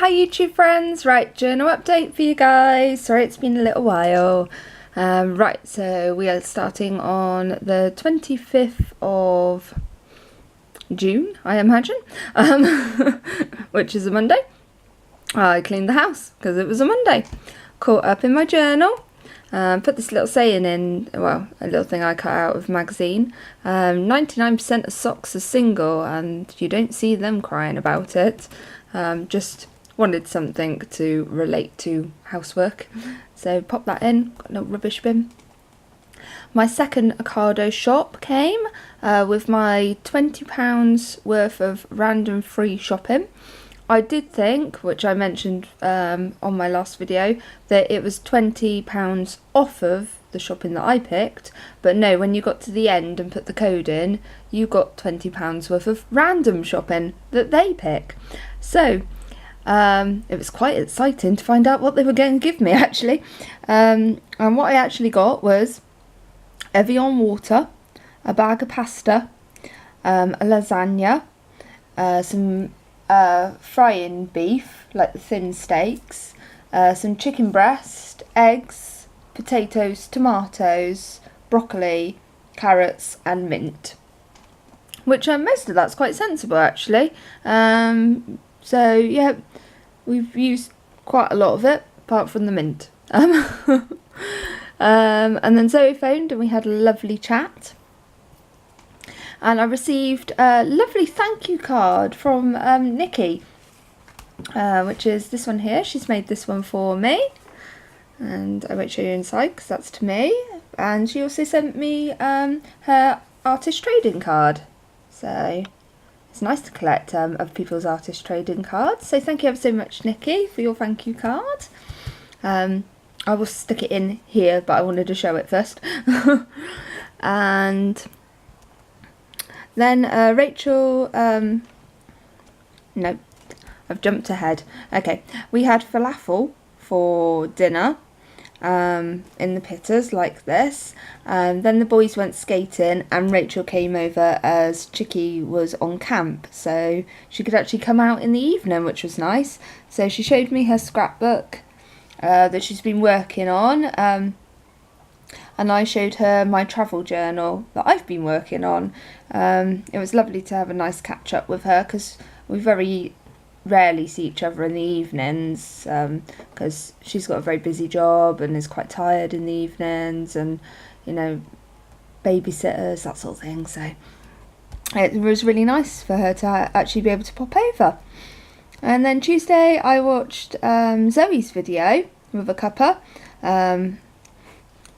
Hi YouTube friends, right, journal update for you guys. Sorry it's been a little while. Right, so we are starting on the 25th of June, I imagine, which is a Monday. I cleaned the house because it was a Monday. Caught up in my journal. Put this little saying in, well, a little thing I cut out of a magazine. 99% of socks are single and you don't see them crying about it. Just wanted something to relate to housework. So pop that in, got a little rubbish bin. My second Ocado shop came with my £20 worth of random free shopping. I did think, which I mentioned on my last video, that it was £20 off of the shopping that I picked, but no, when you got to the end and put the code in, you got £20 worth of random shopping that they pick. So it was quite exciting to find out what they were going to give me actually. And what I actually got was Evian water, a bag of pasta, a lasagna, some frying beef, like the thin steaks, some chicken breast, eggs, potatoes, tomatoes, broccoli, carrots and mint. Which most of that's quite sensible actually. So yeah, we've used quite a lot of it, apart from the mint. And then Zoe phoned and we had a lovely chat. And I received a lovely thank you card from Nikki, which is this one here. She's made this one for me. And I won't show you inside because that's to me. And she also sent me her artist trading card. So it's nice to collect other people's artist trading cards. So thank you ever so much, Nikki, for your thank you card. I will stick it in here, but I wanted to show it first. And then Rachel, no, I've jumped ahead. Okay, we had falafel for dinner in the pitters like this. Then the boys went skating and Rachel came over as Chicky was on camp, so she could actually come out in the evening, which was nice. So she showed me her scrapbook that she's been working on, and I showed her my travel journal that I've been working on. It was lovely to have a nice catch up with her because we very rarely see each other in the evenings, because she's got a very busy job and is quite tired in the evenings, and you know, babysitters, that sort of thing. So it was really nice for her to actually be able to pop over. And then Tuesday I watched Zoe's video with a cuppa.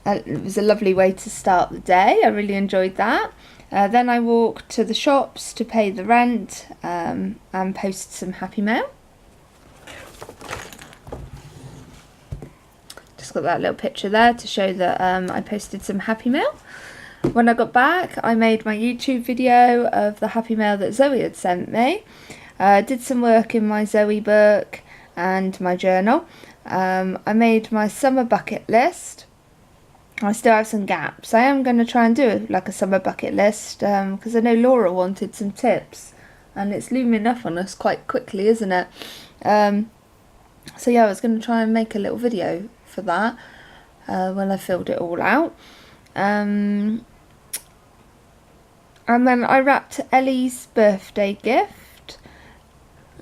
It was a lovely way to start the day. I really enjoyed that. Then I walked to the shops to pay the rent and post some Happy Mail. Just got that little picture there to show that I posted some Happy Mail. When I got back, I made my YouTube video of the Happy Mail that Zoe had sent me. Did some work in my Zoe book and my journal. I made my summer bucket list. I still have some gaps. I am going to try and do like a summer bucket list because I know Laura wanted some tips and it's looming up on us quite quickly, isn't it? So yeah, I was going to try and make a little video for that when I filled it all out. And then I wrapped Ellie's birthday gift.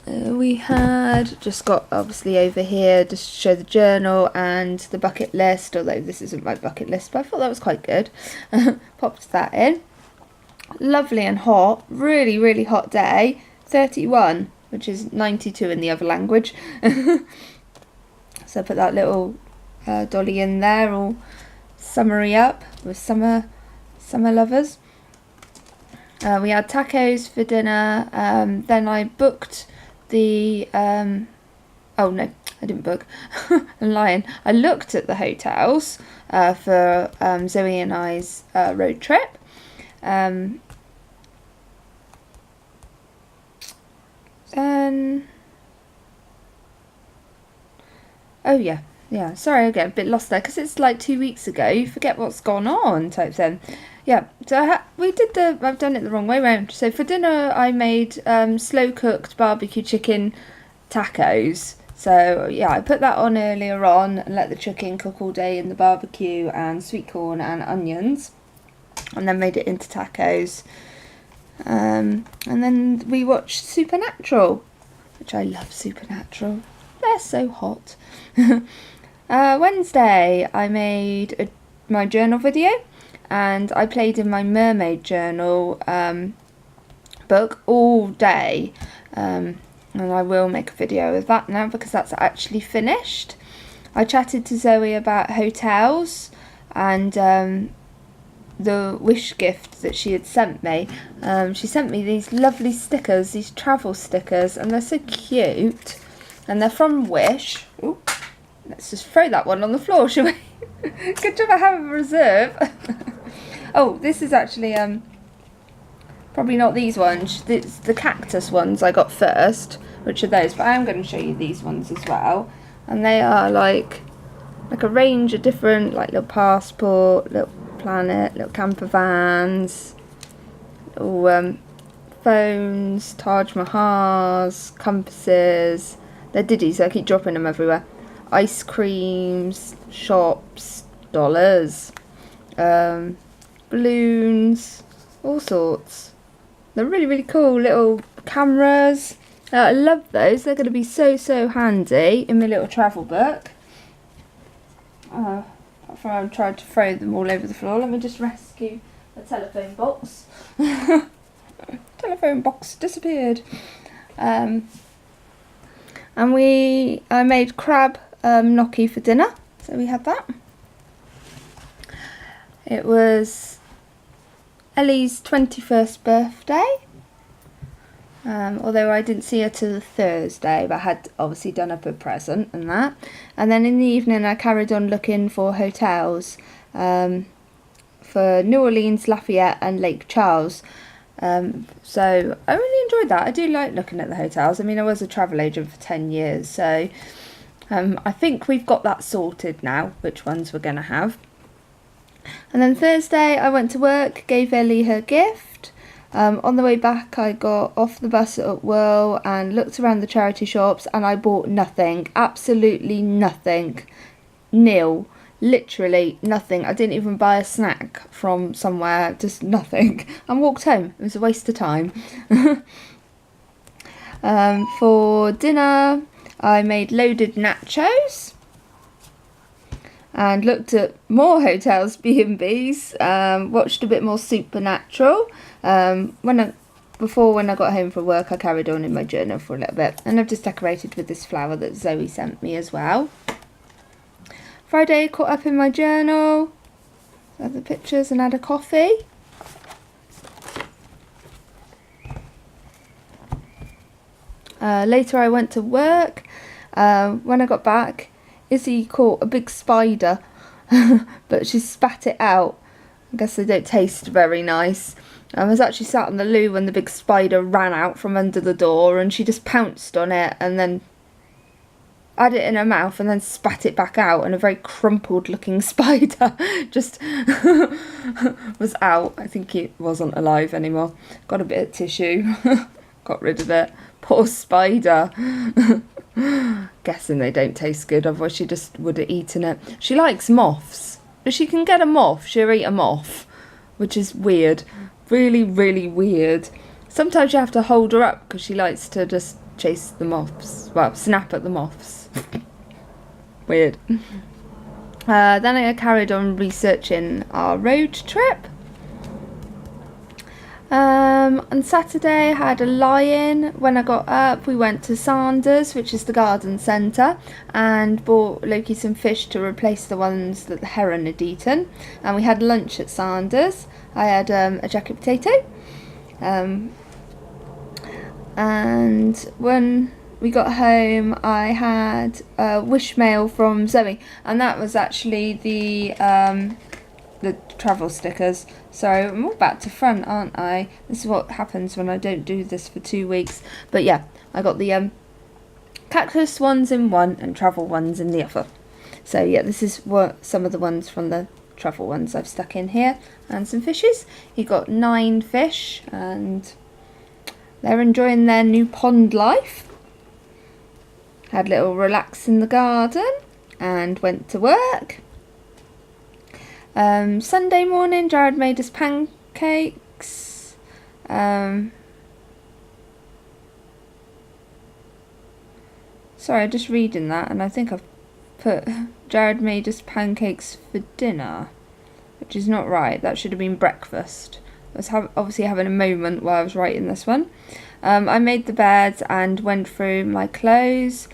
We had just got obviously over here just to show the journal and the bucket list, although this isn't my bucket list, but I thought that was quite good. Popped that in. Lovely and hot, really really hot day, 31, which is 92 in the other language. So I put that little dolly in there, all summery up with summer lovers. We had tacos for dinner. Then I booked the oh no, I didn't book. I'm lying. I looked at the hotels for Zoe and I's road trip. And oh yeah, sorry, I get a bit lost there because it's like 2 weeks ago. You forget what's gone on type thing. Yeah, so I've done it the wrong way round. So for dinner I made slow cooked barbecue chicken tacos. So yeah, I put that on earlier on and let the chicken cook all day in the barbecue and sweet corn and onions, and then made it into tacos. And then we watched Supernatural, which I love Supernatural. They're so hot. Wednesday I made my journal video, and I played in my mermaid journal book all day, and I will make a video of that now because that's actually finished. I chatted to Zoe about hotels and the wish gift that she had sent me. She sent me these lovely stickers, these travel stickers, and they're so cute, and they're from Wish. Ooh, let's just throw that one on the floor, shall we? Good job I have a reserve. Oh, this is actually probably not these ones. It's the cactus ones I got first, which are those, but I am going to show you these ones as well. And they are like a range of different, like little passport, little planet, little camper vans, little phones, Taj Mahals, compasses. They're diddies, so I keep dropping them everywhere. Ice creams, shops, dollars, balloons, all sorts. They're really, really cool little cameras. I love those. They're going to be so, so handy in my little travel book. Apart from I'm trying to throw them all over the floor. Let me just rescue a telephone box. Telephone box disappeared. And I made crab gnocchi for dinner. So we had that. It was Ellie's 21st birthday. Although I didn't see her till the Thursday, but I had obviously done up a present and that. And then in the evening I carried on looking for hotels for New Orleans, Lafayette and Lake Charles. So I really enjoyed that. I do like looking at the hotels. I mean, I was a travel agent for 10 years, so I think we've got that sorted now, which ones we're going to have. And then Thursday I went to work, gave Ellie her gift. On the way back I got off the bus at Whirl and looked around the charity shops, and I bought nothing, absolutely nothing, nil, literally nothing. I didn't even buy a snack from somewhere, just nothing, and walked home. It was a waste of time. For dinner I made loaded nachos and looked at more hotels, B&Bs, watched a bit more Supernatural. When I got home from work I carried on in my journal for a little bit, and I've just decorated with this flower that Zoe sent me as well. Friday caught up in my journal, had the pictures and had a coffee. Later I went to work. When I got back, Izzy caught a big spider, but she spat it out. I guess they don't taste very nice. I was actually sat on the loo when the big spider ran out from under the door, and she just pounced on it and then had it in her mouth and then spat it back out, and a very crumpled looking spider just was out. I think it wasn't alive anymore. Got a bit of tissue, got rid of it. Poor spider. Guessing they don't taste good, otherwise she just would have eaten it. She likes moths. If she can get a moth, she'll eat a moth, which is weird. Really, really weird. Sometimes you have to hold her up because she likes to just chase the moths. Well, snap at the moths. Weird. Then I carried on researching our road trip. On Saturday I had a lie-in. When I got up we went to Sanders, which is the garden centre, and bought Loki some fish to replace the ones that the heron had eaten, and we had lunch at Sanders. I had a jacket potato, and when we got home I had a wish mail from Zoe, and that was actually the travel stickers. So I'm all back to front, aren't I? This is what happens when I don't do this for 2 weeks. But yeah, I got the cactus ones in one and travel ones in the other. So yeah, this is what some of the ones from the travel ones I've stuck in here, and some fishes. You got 9 fish and they're enjoying their new pond life. Had a little relax in the garden and went to work. Sunday morning, Jared made us pancakes. Sorry, I'm just reading that, and I think I've put Jared made us pancakes for dinner, which is not right. That should have been breakfast. I was obviously having a moment while I was writing this one. I made the beds and went through my clothes.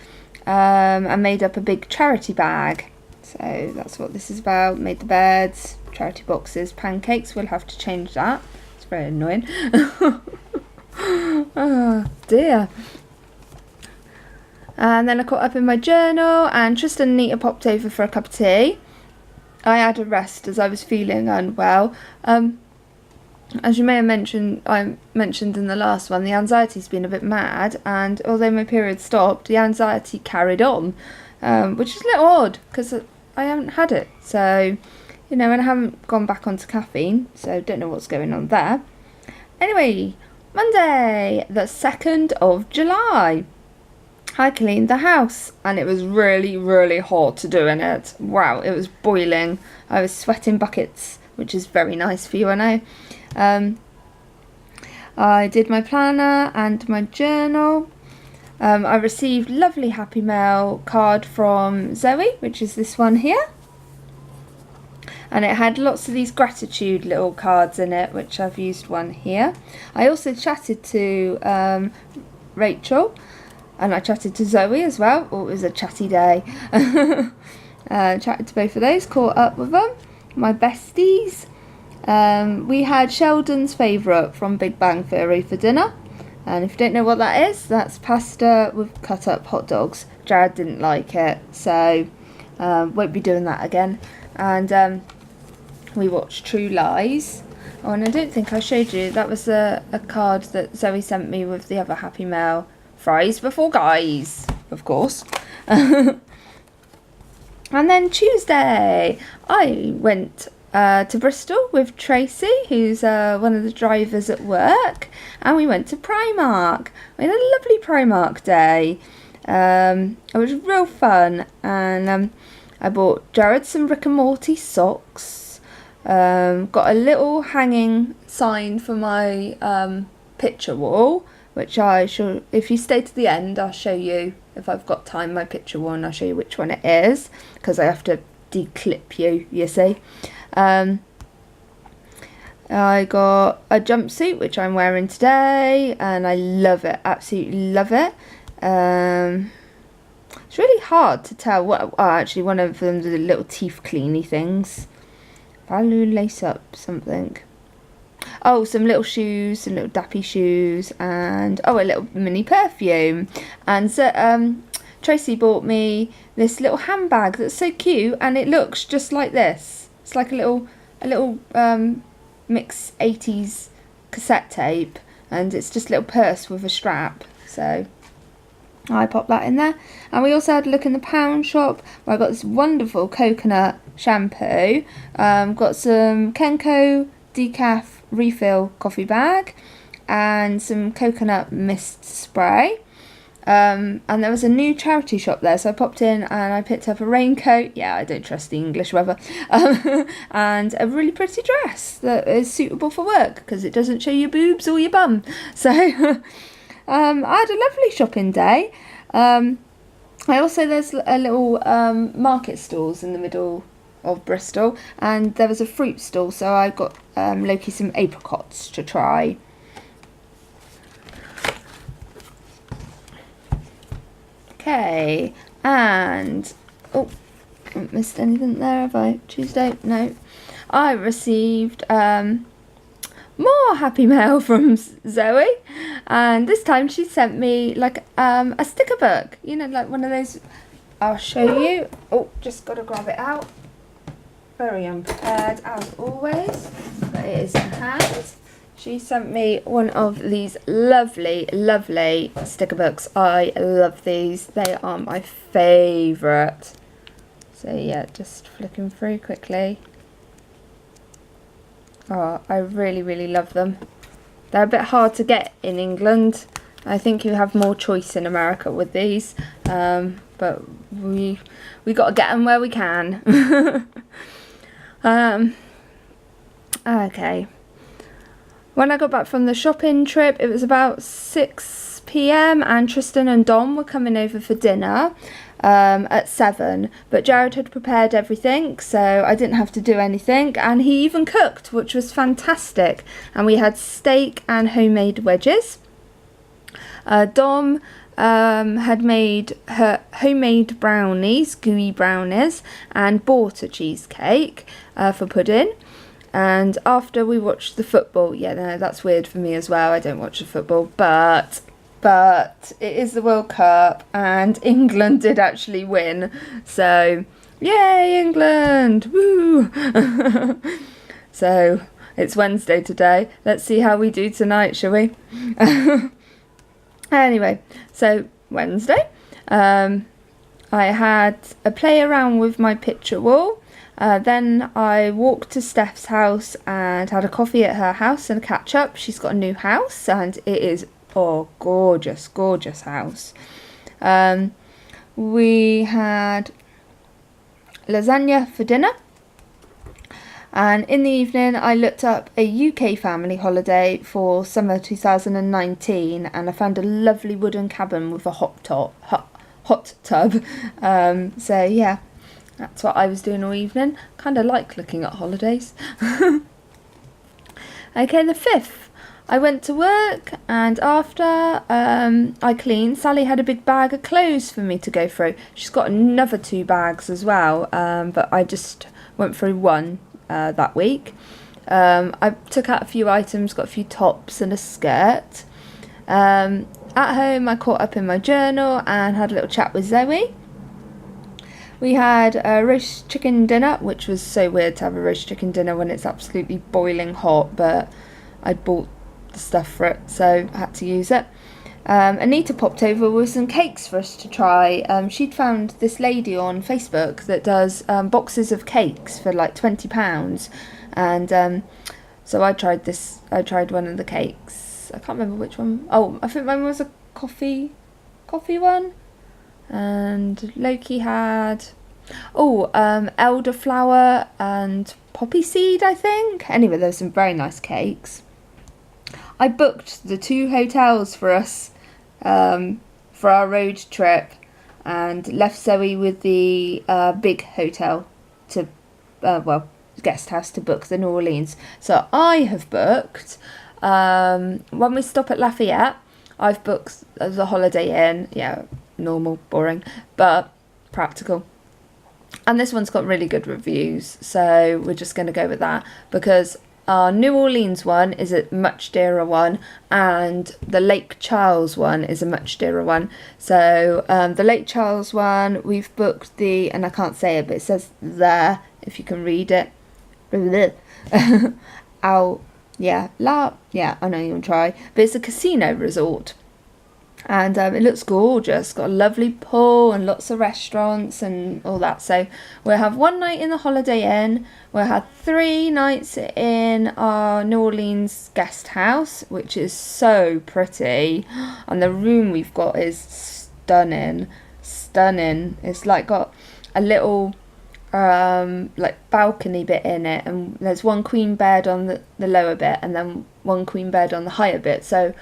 I made up a big charity bag. So that's what this is about. Made the beds, charity boxes, pancakes. We'll have to change that. It's very annoying. Oh dear. And then I caught up in my journal, and Tristan and Nita popped over for a cup of tea. I had a rest as I was feeling unwell. As you may have mentioned, I mentioned in the last one, the anxiety's been a bit mad, and although my period stopped, the anxiety carried on, which is a little odd because I haven't had it. So, and I haven't gone back onto caffeine, so don't know what's going on there. Anyway, Monday, the 2nd of July. I cleaned the house, and it was really, really hot to do in it. Wow, it was boiling. I was sweating buckets, which is very nice for you, I know. I did my planner and my journal. I received lovely Happy Mail card from Zoe, which is this one here. And it had lots of these gratitude little cards in it, which I've used one here. I also chatted to Rachel, and I chatted to Zoe as well. Oh, it was a chatty day. Chatted to both of those, caught up with them. My besties. We had Sheldon's favourite from Big Bang Theory for dinner. And if you don't know what that is, that's pasta with cut up hot dogs. Jared didn't like it, so won't be doing that again. And we watched True Lies. Oh, and I don't think I showed you, that was a card that Zoe sent me with the other Happy Mail. Fries before guys, of course. And then Tuesday, I went to Bristol with Tracy, who's one of the drivers at work, and we went to Primark. We had a lovely Primark day. It was real fun, and I bought Jared some Rick and Morty socks. Got a little hanging sign for my picture wall, which I shall, if you stay to the end, I'll show you, if I've got time, my picture one. I'll show you which one it is, because I have to declip you see. I got a jumpsuit, which I'm wearing today, and I love it, absolutely love it. It's really hard to tell what, actually one of them the little teeth cleany things. Value lace up something. Oh, some little shoes, some little dappy shoes, and a little mini perfume. And so Tracy bought me this little handbag that's so cute, and it looks just like this. It's like a little mixed 80s cassette tape, and it's just a little purse with a strap. So I popped that in there. And we also had a look in the pound shop, where I got this wonderful coconut shampoo. Got some Kenko decaf refill coffee bag, and some coconut mist spray. And there was a new charity shop there, so I popped in and I picked up a raincoat. Yeah, I don't trust the English weather. And a really pretty dress that is suitable for work, because it doesn't show your boobs or your bum. So I had a lovely shopping day. There's a little market stalls in the middle of Bristol, and there was a fruit stall, so I got Loki some apricots to try. Okay, and I haven't missed anything there, have I? Tuesday? No. I received more Happy Mail from Zoe, and this time she sent me like a sticker book, like one of those. I'll show you. Oh, just gotta grab it out. Very unprepared as always, but it is in hand. She sent me one of these lovely, lovely sticker books. I love these. They are my favourite. So yeah, just flicking through quickly. Oh, I really, really love them. They're a bit hard to get in England. I think you have more choice in America with these, but we got to get them where we can. Okay. When I got back from the shopping trip, it was about 6 p.m. and Tristan and Dom were coming over for dinner at 7. But Jared had prepared everything, so I didn't have to do anything. And he even cooked, which was fantastic. And we had steak and homemade wedges. Dom had made her homemade brownies, gooey brownies, and bought a cheesecake for pudding. And after we watched the football, yeah, no, that's weird for me as well. I don't watch the football, but it is the World Cup, and England did actually win. So, yay, England! Woo! So, it's Wednesday today. Let's see how we do tonight, shall we? Anyway, so Wednesday, I had a play around with my picture wall. Then I walked to Steph's house and had a coffee at her house and a catch up. She's got a new house and it is, gorgeous, gorgeous house. We had lasagna for dinner. And in the evening, I looked up a UK family holiday for summer 2019, and I found a lovely wooden cabin with a hot tub. So yeah, that's what I was doing all evening. Kind of like looking at holidays. Okay, the 5th. I went to work, and after I cleaned, Sally had a big bag of clothes for me to go through. She's got another 2 bags as well, but I just went through one that week. I took out a few items, got a few tops and a skirt. At home, I caught up in my journal and had a little chat with Zoe. We had a roast chicken dinner, which was so weird to have a roast chicken dinner when it's absolutely boiling hot, but I'd bought the stuff for it, so I had to use it. Anita popped over with some cakes for us to try. She'd found this lady on Facebook that does boxes of cakes for like £20, and so I tried one of the cakes. I can't remember which one. Oh, I think mine was a coffee one, and Loki had elderflower and poppy seed, I think. Anyway, there were some very nice cakes. I booked the 2 hotels for us for our road trip and left Zoe with the big hotel to, guest house to book the New Orleans. So I have booked, when we stop at Lafayette, I've booked the Holiday Inn. Yeah, normal, boring, but practical. And this one's got really good reviews, so we're just going to go with that, because our New Orleans one is a much dearer one, and the Lake Charles one is a much dearer one. So the Lake Charles one, we've booked and I can't say it, but it says there, if you can read it. I know you want to try, but it's a casino resort. And it looks gorgeous, got a lovely pool and lots of restaurants and all that. So we'll have 1 night in the Holiday Inn, we'll have 3 nights in our New Orleans guest house, which is so pretty, and the room we've got is stunning. It's like got a little like balcony bit in it, and there's 1 queen bed on the lower bit and then 1 queen bed on the higher bit. So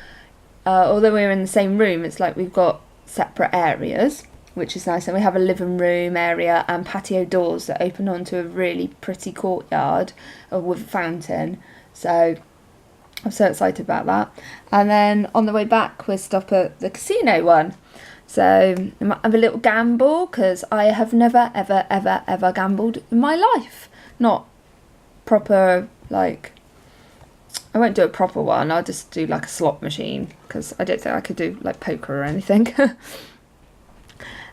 although we're in the same room, it's like we've got separate areas, which is nice. And we have a living room area and patio doors that open onto a really pretty courtyard with a fountain. So I'm so excited about that. And then on the way back, we'll stop at the casino one. So I might have a little gamble, because I have never, ever, ever, ever gambled in my life. Not proper, like... I won't do a proper one, I'll just do like a slot machine, because I don't think I could do like poker or anything.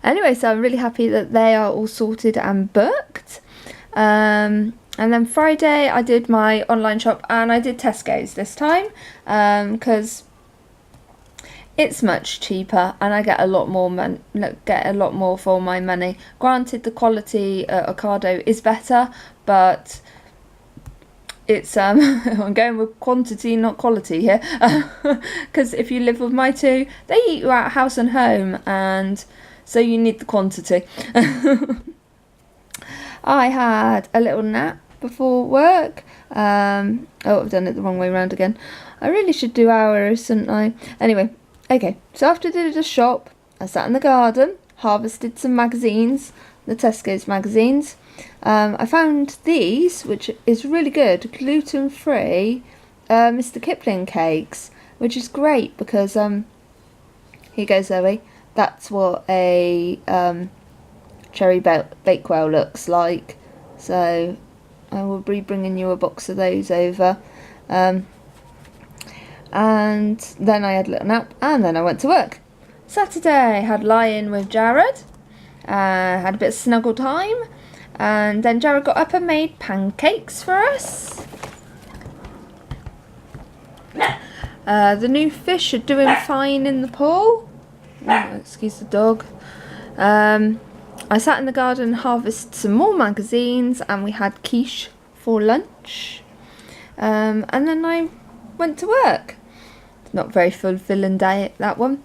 Anyway, so I'm really happy that they are all sorted and booked. And then Friday I did my online shop, and I did Tesco's this time, because it's much cheaper and I get a lot more for my money. Granted, the quality at Ocado is better, but it's I'm going with quantity, not quality here, because if you live with my two, they eat you out house and home, and so you need the quantity. I had a little nap before work. Oh, I've done it the wrong way around again. I really should do hours, shouldn't I? Anyway, okay, so after I did the shop, I sat in the garden, harvested some magazines, the Tesco's magazines. I found these, which is really good, gluten-free Mr. Kipling cakes, which is great because, here you go Zoe, that's what a cherry bakewell looks like. So I will be bringing you a box of those over. And then I had a little nap, and then I went to work. Saturday, had lie-in with Jared, had a bit of snuggle time, and then Jared got up and made pancakes for us. The new fish are doing fine in the pool. Oh, excuse the dog. I sat in the garden and harvested some more magazines, and we had quiche for lunch. And then I went to work. Not very fulfilling day, that one.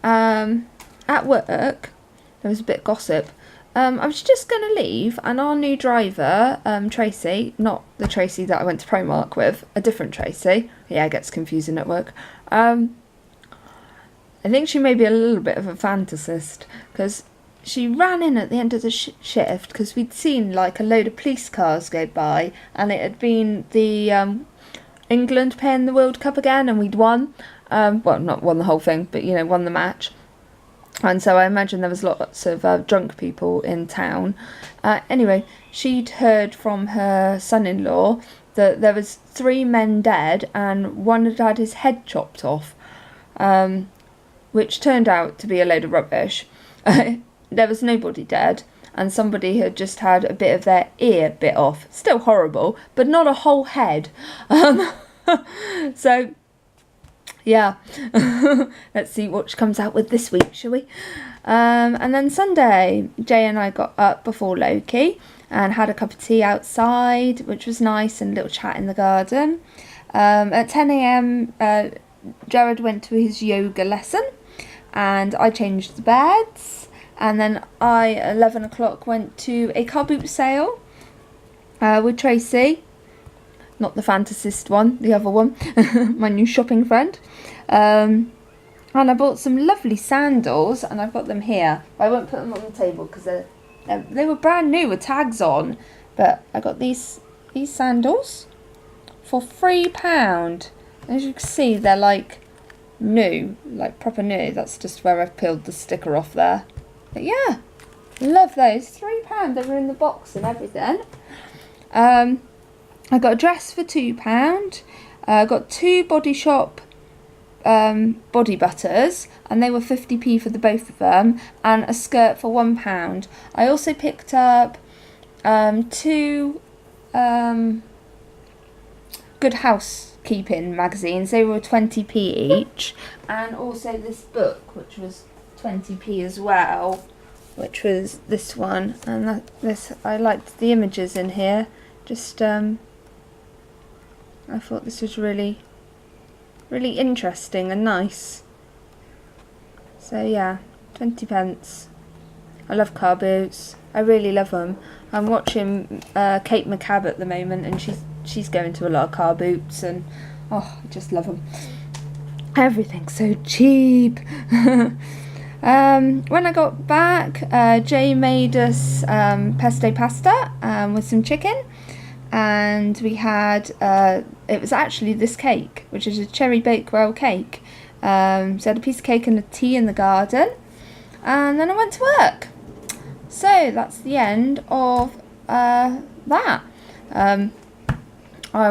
At work, there was a bit of gossip. I was just going to leave, and our new driver, Tracy, not the Tracy that I went to Primark with, a different Tracy. Yeah, it gets confusing at work. I think she may be a little bit of a fantasist, because she ran in at the end of the shift, because we'd seen like a load of police cars go by, and it had been the England playing the World Cup again, and we'd won. Well, not won the whole thing, but, you know, won the match. And so I imagine there was lots of drunk people in town. Anyway, she'd heard from her son-in-law that there was 3 men dead and one had had his head chopped off, which turned out to be a load of rubbish. There was nobody dead, and somebody had just had a bit of their ear bit off. Still horrible, but not a whole head. So, yeah, let's see what comes out with this week, shall we? And then Sunday, Jay and I got up before Loki and had a cup of tea outside, which was nice, and a little chat in the garden. At 10 a.m, Jared went to his yoga lesson, and I changed the beds. And then I, at 11 o'clock, went to a car boot sale with Tracy. Not the fantasist one, the other one, my new shopping friend. And I bought some lovely sandals, and I've got them here. I won't put them on the table because they were brand new with tags on. But I got these sandals for £3. As you can see, they're like new, like proper new. That's just where I've peeled the sticker off there. But yeah, love those. £3. They were in the box and everything. I got a dress for £2. I got 2 Body Shop body butters, and they were 50p for the both of them, and a skirt for £1. I also picked up 2 Good Housekeeping magazines. They were 20p each, and also this book, which was 20p as well, which was this one. And this, I liked the images in here. Just I thought this was really interesting and nice. So yeah, 20p. I love car boots. I really love them. I'm watching Kate McCabe at the moment, and she's going to a lot of car boots, and oh, I just love them. Everything's so cheap. When I got back, Jay made us pesto pasta with some chicken, and we had it was actually this cake, which is a cherry bakewell cake. So I had a piece of cake and a tea in the garden, and then I went to work. So that's the end of that. I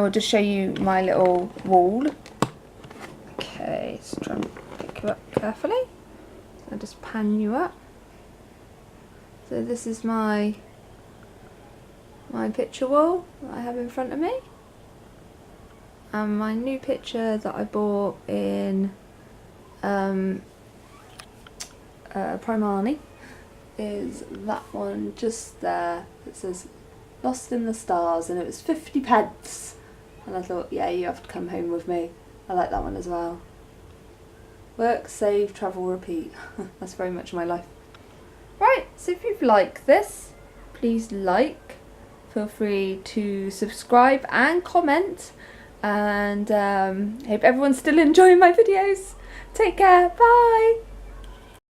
will just show you my little wall. Okay, let's try and pick you up carefully. I'll just pan you up. So this is my picture wall that I have in front of me. And my new picture that I bought in Primani is that one just there. It says Lost in the Stars, and it was 50p. And I thought, yeah, you have to come home with me. I like that one as well. Work, save, travel, repeat. That's very much my life. Right, so if you've liked this, please like. Feel free to subscribe and comment. And hope everyone's still enjoying my videos. Take care. Bye.